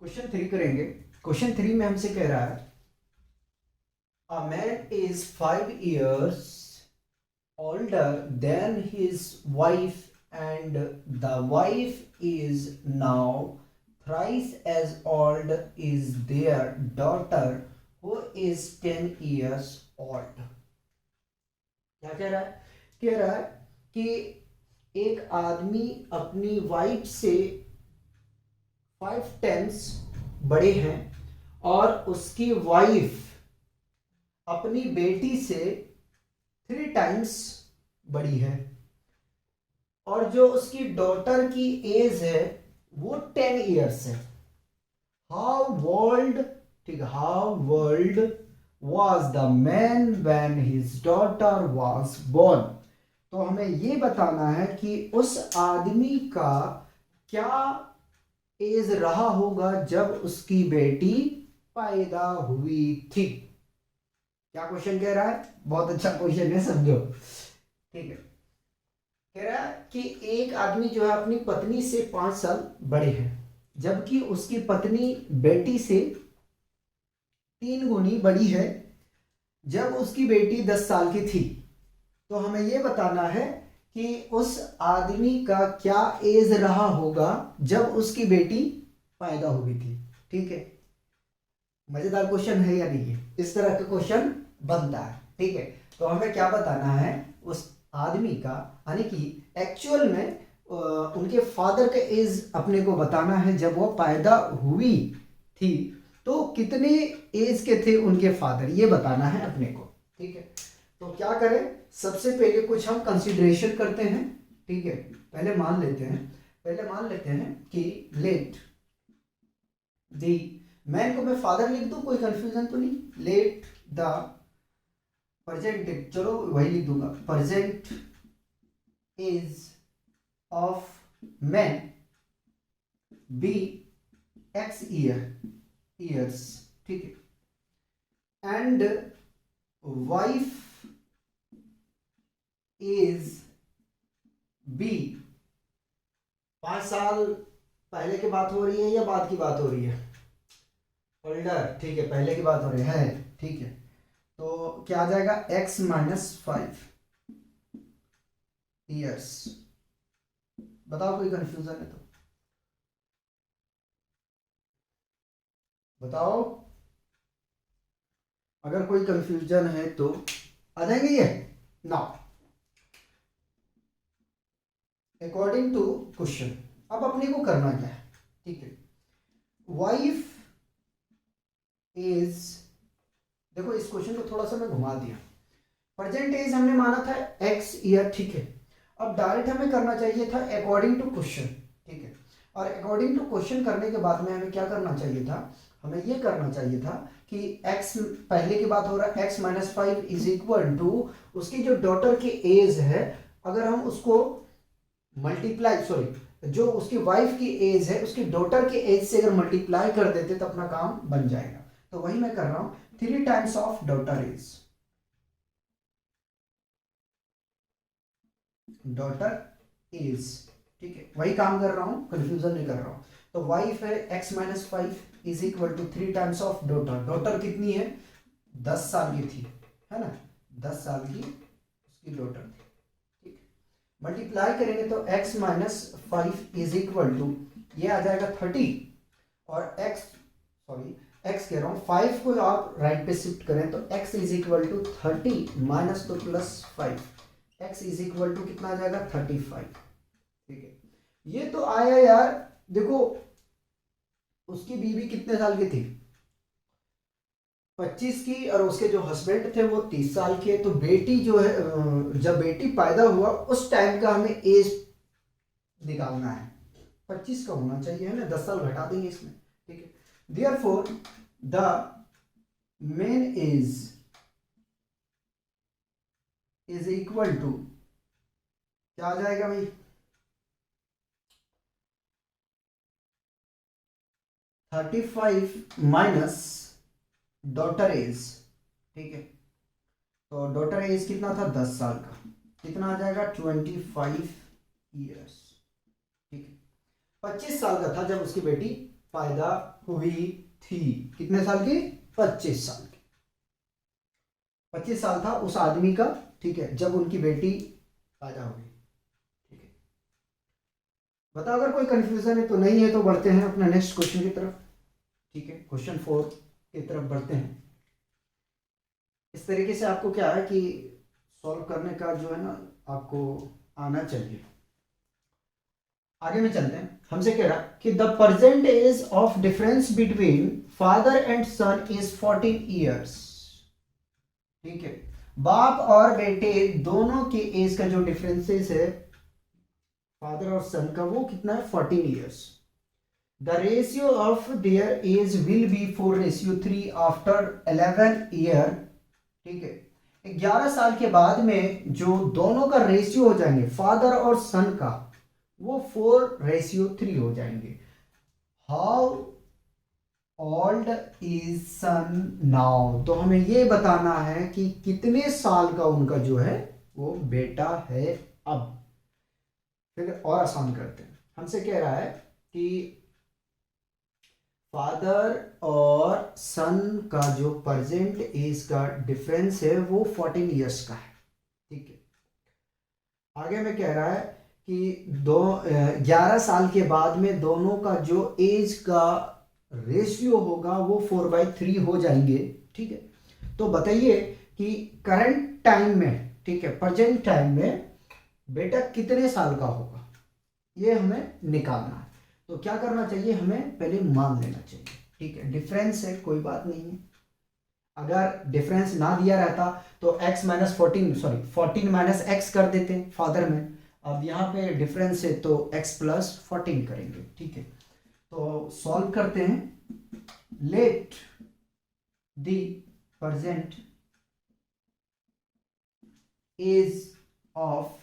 Question 3 करेंगे। Question 3 में हमसे कह रहा है a man is 5 years older than his wife and the wife is now thrice as old is their daughter who is 10 years old। क्या कह रहा है? कह रहा है कि एक आदमी अपनी वाइफ से 5 times बड़े हैं और उसकी वाइफ अपनी बेटी से 3 times बड़ी है और जो उसकी डॉटर की एज है वो 10 years है। हाउ वर्ल्ड, ठीक है, how old was the man when his daughter was born. तो हमें ये बताना है कि उस आदमी का क्या एज रहा होगा जब उसकी बेटी पैदा हुई थी। क्या क्वेश्चन कह रहा है? बहुत अच्छा क्वेश्चन है, समझो। ठीक है, कह रहा है कि एक आदमी जो है अपनी पत्नी से 5 साल बड़े हैं जबकि उसकी पत्नी बेटी से 3 गुनी बड़ी है जब उसकी बेटी 10 साल की थी। तो हमें यह बताना है कि उस आदमी का क्या एज रहा होगा जब उसकी बेटी पैदा हुई थी। ठीक है, मजेदार क्वेश्चन है या नहीं है? इस तरह का क्वेश्चन बनता है। ठीक है, तो हमें क्या बताना है उस आदमी का, यानी कि एक्चुअल में उनके फादर का एज अपने को बताना है जब वो पैदा हुई थी। तो कितने एज के थे उनके फादर, ये बताना है अपने को। ठीक है, तो क्या करें, सबसे पहले कुछ हम कंसीडरेशन करते हैं। ठीक है, पहले मान लेते हैं कि लेट दी मैन को मैं फादर लिख दूं, कोई कंफ्यूजन तो नहीं। लेट द प्रेजेंट, चलो वही लिख दूंगा, present age of man be X years. ठीक है, एंड वाइफ इज बी। 5 साल पहले की बात हो रही है या बाद की बात हो रही है? ओल्डर। ठीक है, पहले की बात हो रही है। ठीक है, तो क्या आ जाएगा? X-5 years। बताओ कोई कंफ्यूजन है तो बताओ, अगर कोई कंफ्यूजन है तो आ जाएंगे ये। नाउ अकॉर्डिंग टू क्वेश्चन अब अपने को करना क्या है? ठीक है, वाइफ इज, देखो इस क्वेश्चन को थोड़ा सा मैं घुमा दिया। प्रेजेंट एज हमने माना था एक्स ईयर। ठीक है, अब डायरेक्ट हमें करना चाहिए था अकॉर्डिंग टू क्वेश्चन। ठीक है, और अकॉर्डिंग टू क्वेश्चन करने के बाद में हमें क्या करना चाहिए था? हमें ये करना चाहिए था कि x, पहले की बात हो रहा है x-5 इज इक्वल टू उसकी जो डॉटर की एज है, अगर हम उसको मल्टीप्लाई, सॉरी, जो उसकी वाइफ की एज है उसकी डॉटर की एज से अगर मल्टीप्लाई कर देते तो अपना काम बन जाएगा। तो वही मैं कर रहा हूं, 3 times of daughter age, daughter age. ठीक है, वही काम कर रहा हूं, कंफ्यूजन नहीं कर रहा हूं। तो वाइफ है x-5 is equal to 3 times of daughter. Daughter कितनी है? 10 साल की थी, है ना, 10 साल की उसकी डॉटर थी। ठीक, मल्टीप्लाई करेंगे तो x-5 इज इक्वल टू ये आ जाएगा 30 और x कह रहा हूं 5 को आप राइट पे शिफ्ट करें तो x is equal to 30 minus तो +5, x इज इक्वल टू कितना आ जाएगा? 35। ठीक है, ये तो आया यार। देखो उसकी बीवी कितने साल की थी? 25 की, और उसके जो हस्बैंड थे वो 30 साल के। तो बेटी जो है, जब बेटी पैदा हुआ उस टाइम का हमें एज निकालना है। 25 का होना चाहिए, है ना, 10 साल घटा देंगे इसमें। ठीक है, therefore the main age is equal to क्या आ जाएगा भाई? 35 माइनस डॉटर एज। ठीक है, तो डॉटर एज कितना था? 10 साल का, कितना आ जाएगा? 25 years। ठीक है, 25 साल का था जब उसकी बेटी पैदा हुई थी। कितने साल की? 25 साल की। 25 साल था उस आदमी का, ठीक है, जब उनकी बेटी पैदा हुई। ठीक है, बताओ अगर कोई कंफ्यूजन है तो। नहीं है तो बढ़ते हैं अपना नेक्स्ट क्वेश्चन की तरफ। ठीक है, क्वेश्चन 4 की तरफ बढ़ते हैं। इस तरीके से आपको क्या है कि सॉल्व करने का जो है ना आपको आना चाहिए। आगे में चलते हैं। हमसे कह रहा कि the present age of difference between father and son is 14 years. ठीक है, बाप और बेटे दोनों के एज का जो डिफरेंसेस है फादर और सन का, वो कितना है? 14 years. The ratio of their age will be 4:3 after 11 year. ठीक है, 11 साल के बाद में जो दोनों का रेशियो हो जाएंगे फादर और सन का, वो 4:3 हो जाएंगे। How old is son now? तो हमें ये बताना है कि कितने साल का उनका जो है वो बेटा है। अब फिर और आसान करते हैं। हमसे कह रहा है कि फादर और सन का जो प्रेजेंट एज का डिफरेंस है वो 14 ईयर्स का है। ठीक है, आगे में कह रहा है कि 11 साल के बाद में दोनों का जो एज का रेशियो होगा वो 4/3 हो जाएंगे। ठीक है, तो बताइए कि करंट टाइम में, ठीक है, प्रेजेंट टाइम में बेटा कितने साल का होगा, ये हमें निकालना है। तो क्या करना चाहिए? हमें पहले मान लेना चाहिए। ठीक है, डिफरेंस है, कोई बात नहीं है। अगर डिफरेंस ना दिया रहता तो x minus 14, sorry 14 minus x कर देते फादर में। अब यहाँ पे डिफरेंस है तो x प्लस 14 करेंगे। ठीक है, तो सॉल्व करते हैं। Let the present age of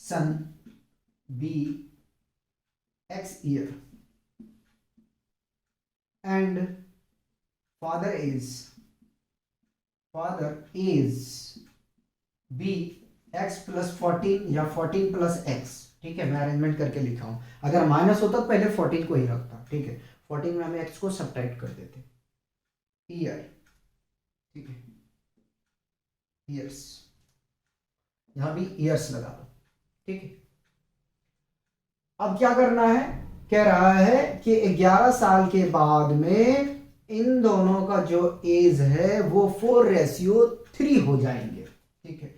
son be x year and father is b x plus 14 या 14 प्लस x। ठीक है, मैं अरेंजमेंट करके लिखा हूं। अगर माइनस होता तो पहले 14 को ही रखता। ठीक है, 14 में हमें x को सब्ट्रैक्ट कर देते। ईयर, ठीक है, ईयर्स, यहां भी ईयर्स लगा दो। ठीक है, अब क्या करना है? कह रहा है कि 11 साल के बाद में इन दोनों का जो एज है वो 4:3 हो जाएंगे। ठीक है,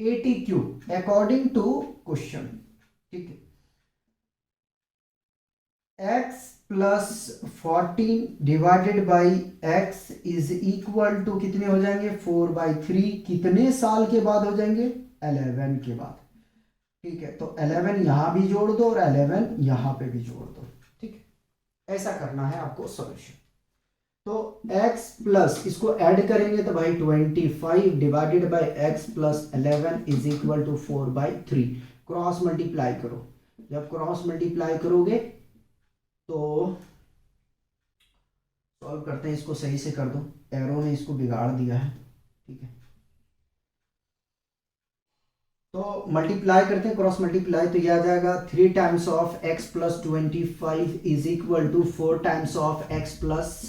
ATQ अकॉर्डिंग टू क्वेश्चन। ठीक है, x plus 14 divided by x is equal to कितने हो जाएंगे? 4/3। कितने साल के बाद हो जाएंगे? 11 के बाद। ठीक है, तो 11 यहां भी जोड़ दो और 11 यहां पे भी जोड़ दो। ठीक है, ऐसा करना है आपको सॉल्यूशन। तो x प्लस इसको ऐड करेंगे तो भाई 25 divided by x plus 11 is equal to 4/3। Cross multiply करो। जब क्रॉस मल्टीप्लाई करोगे तो सॉल्व करते हैं, इसको सही से कर दो, एरो ने इसको बिगाड़ दिया है। ठीक है, तो मल्टीप्लाई करते हैं, क्रॉस मल्टीप्लाई, तो यह आ जाएगा 3 times of x plus 25 is equal to 4 times of x plus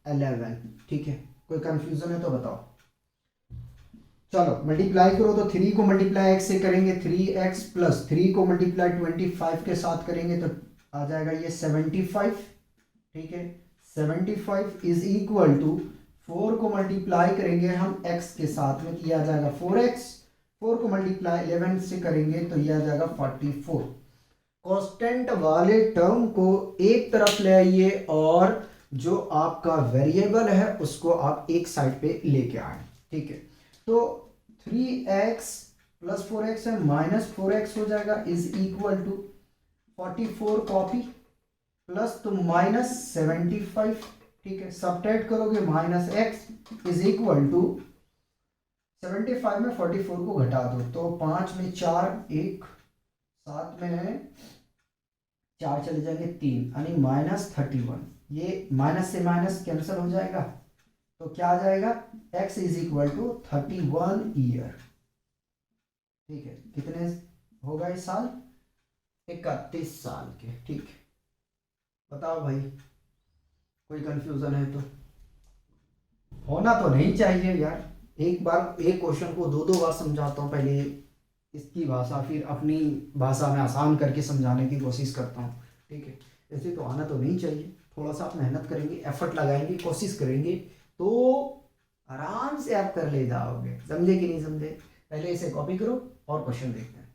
11। ठीक है, कोई कंफ्यूजन है तो बताओ। चलो मल्टीप्लाई करो तो 3 को मल्टीप्लाई x से करेंगे 3x प्लस 3 को मल्टीप्लाई 25 के साथ करेंगे तो आ जाएगा ये 75। ठीक है, 75 इज इक्वल टू 4 को मल्टीप्लाई करेंगे हम x के साथ में, किया जाएगा 4x। 4 को मल्टीप्लाई 11 से करेंगे तो यह आ जाएगा 44। कांस्टेंट वाले टर्म को एक तरफ ले आइए और जो आपका वेरिएबल है उसको आप एक साइड पे लेके आए। ठीक है, तो 3x प्लस 4x है, माइनस 4x हो जाएगा is equal to 44 copy plus तो माइनस 75। ठीक है, सब्ट्रैक्ट करोगे minus x is equal to 75 में 44 को घटा दो तो 5 में 4, 1, 7 में 4 चले जाएंगे 3, यानी -31। ये माइनस से माइनस कैंसिल हो जाएगा तो क्या आ जाएगा? x is equal to 31 year. ठीक है, कितने होगा इस साल? 31 साल के। ठीक, बताओ भाई कोई कंफ्यूजन है तो? होना तो नहीं चाहिए यार, एक बार एक क्वेश्चन को दो दो बार समझाता हूँ, पहले इसकी भाषा फिर अपनी भाषा में आसान करके समझाने की कोशिश करता हूँ, ठीक है। ऐसे तो आना तो नहीं चाहिए, थोड़ा सा आप मेहनत करेंगे, एफर्ट लगाएंगे, कोशिश करेंगे तो आराम से आप कर ले जाओगे। समझे कि नहीं समझे? पहले इसे कॉपी करो और क्वेश्चन देखते हैं।